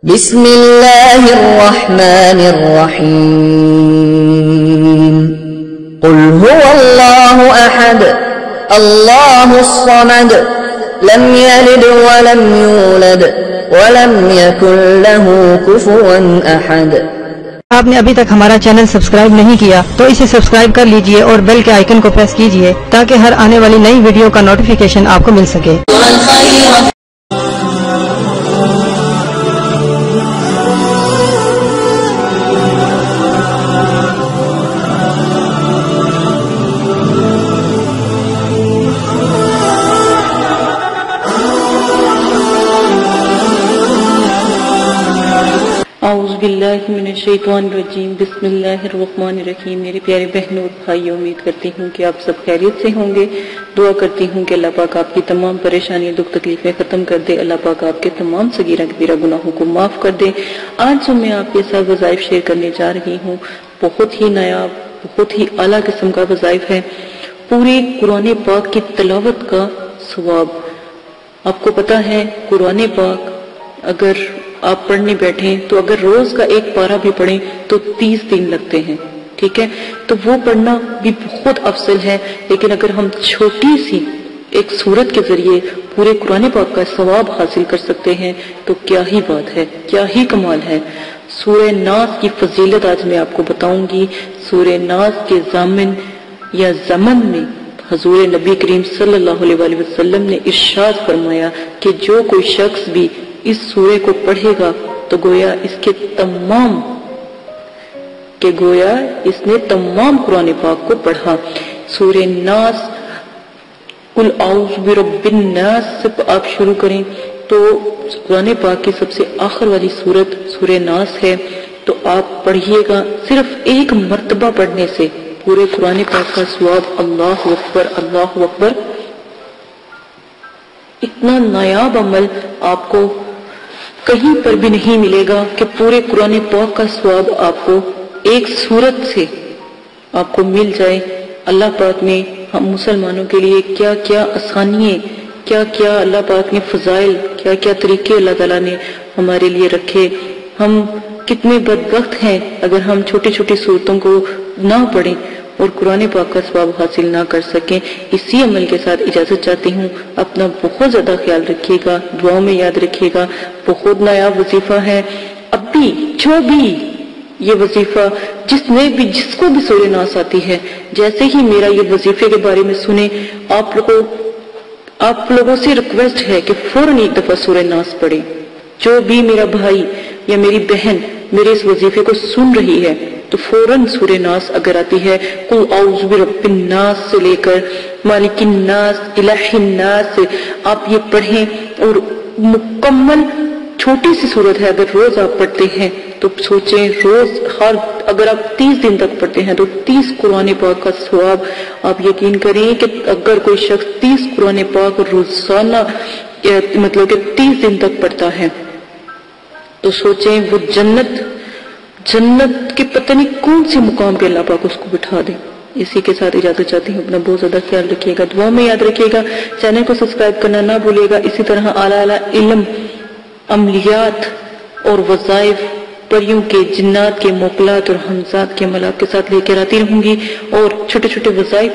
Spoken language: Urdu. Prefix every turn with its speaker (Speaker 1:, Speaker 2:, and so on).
Speaker 1: بسم اللہ الرحمن الرحیم قل هو اللہ احد اللہ الصمد لم یلد ولم یولد ولم یکن له کفوا احد۔
Speaker 2: آپ نے ابھی تک ہمارا چینل سبسکرائب نہیں کیا تو اسے سبسکرائب کر لیجئے اور بیل کے آئیکن کو پریس کیجئے تاکہ ہر آنے والی نئی ویڈیو کا نوٹیفیکیشن آپ کو مل سکے۔
Speaker 3: اعوذ باللہ من الشیطان الرجیم، بسم اللہ الرحمن الرحیم۔ میرے پیارے بہنوں اور بھائیوں، امید کرتی ہوں کہ آپ سب خیریت سے ہوں گے۔ دعا کرتی ہوں کہ اللہ پاک آپ کی تمام پریشانیاں دکھ تکلیفیں ختم کر دے، اللہ پاک آپ کے تمام صغیرہ کبیرہ گناہوں کو معاف کر دے۔ آج جو میں آپ کے ساتھ وظائف شیئر کرنے جا رہی ہوں، بہت ہی نایاب، بہت ہی اعلیٰ قسم کا وظائف ہے۔ پورے قرآن پاک کی تلاوت کا ثواب۔ آپ کو پتا ہے قرآن پاک اگر آپ پڑھنے بیٹھیں تو اگر روز کا ایک پارہ بھی پڑھیں تو 30 دن لگتے ہیں، ٹھیک ہے؟ تو وہ پڑھنا بھی بہت افضل ہے، لیکن اگر ہم چھوٹی سی ایک سورت کے ذریعے پورے قرآن پاک کا ثواب حاصل کر سکتے ہیں تو کیا ہی بات ہے، کیا ہی کمال ہے۔ سورہ ناس کی فضیلت آج میں آپ کو بتاؤں گی۔ سورہ ناس کے ضامن یا زمن میں حضور نبی کریم صلی اللہ علیہ وسلم نے ارشاد فرمایا کہ جو کوئی شخص بھی اس سورے کو پڑھے گا تو گویا اس نے تمام قرآن پاک کو پڑھا۔ سورہ ناس، قل اعوذ برب الناس سے آپ شروع کریں تو قرآن پاک کی سب سے آخر والی سورت سورہ ناس ہے، تو آپ پڑھیے گا۔ صرف ایک مرتبہ پڑھنے سے پورے قرآن پاک کا ثواب، اللہ اکبر اللہ اکبر۔ اتنا نایاب عمل آپ کو کہیں پر بھی نہیں ملے گا کہ پورے قرآن پاک کا ثواب آپ کو ایک سورت سے آپ کو مل جائے۔ اللہ پاک نے ہم مسلمانوں کے لیے کیا کیا آسانیاں، کیا کیا اللہ پاک نے فضائل، کیا کیا طریقے اللہ تعالیٰ نے ہمارے لیے رکھے۔ ہم کتنے بدبخت ہیں اگر ہم چھوٹی چھوٹی صورتوں کو نہ پڑھیں اور قرآن پاک کا ثواب حاصل نہ کر سکیں۔ اسی عمل کے ساتھ اجازت چاہتی ہوں، اپنا بہت زیادہ خیال رکھیے گا، دعاؤں میں یاد رکھیے گا۔ بہت نایاب وظیفہ ہے۔ اب بھی جو بھی یہ وظیفہ جس کو بھی سورہ ناس آتی ہے، جیسے ہی میرا یہ وظیفے کے بارے میں سنیں، آپ لوگوں سے ریکویسٹ ہے کہ فوراً ایک دفعہ سورہ ناس پڑھیں۔ جو بھی میرا بھائی یا میری بہن میرے اس وظیفے کو سن رہی ہے تو فوراً سورہ ناس اگر آتی ہے، قل اعوذ برب الناس سے لے کر مالک الناس الہ الناس سے آپ یہ پڑھیں، اور مکمل چھوٹی سی سورت ہے۔ اگر روز آپ پڑھتے ہیں تو سوچیں، روز اگر آپ 30 دن تک پڑھتے ہیں تو 30 قرآن پاک کا ثواب۔ آپ یقین کریں کہ اگر کوئی شخص 30 قرآن پاک روزانہ مطلب کہ 30 دن تک پڑھتا ہے تو سوچیں وہ جنت کے پتہ نہیں کون سے مقام پہ اللہ پاک اس کو بٹھا دے۔ اسی کے ساتھ اجازت چاہتی ہوں، اپنا بہت زیادہ خیال رکھیے گا، دعا میں یاد رکھیے گا، چینل کو سبسکرائب کرنا نہ بھولیے گا۔ اسی طرح اعلیٰ علم، عملیات اور وظائف، پریوں کے، جنات کے موکلات اور حمزات کے عملات کے ساتھ لے کر آتی رہوں گی، اور چھوٹے چھوٹے وظائف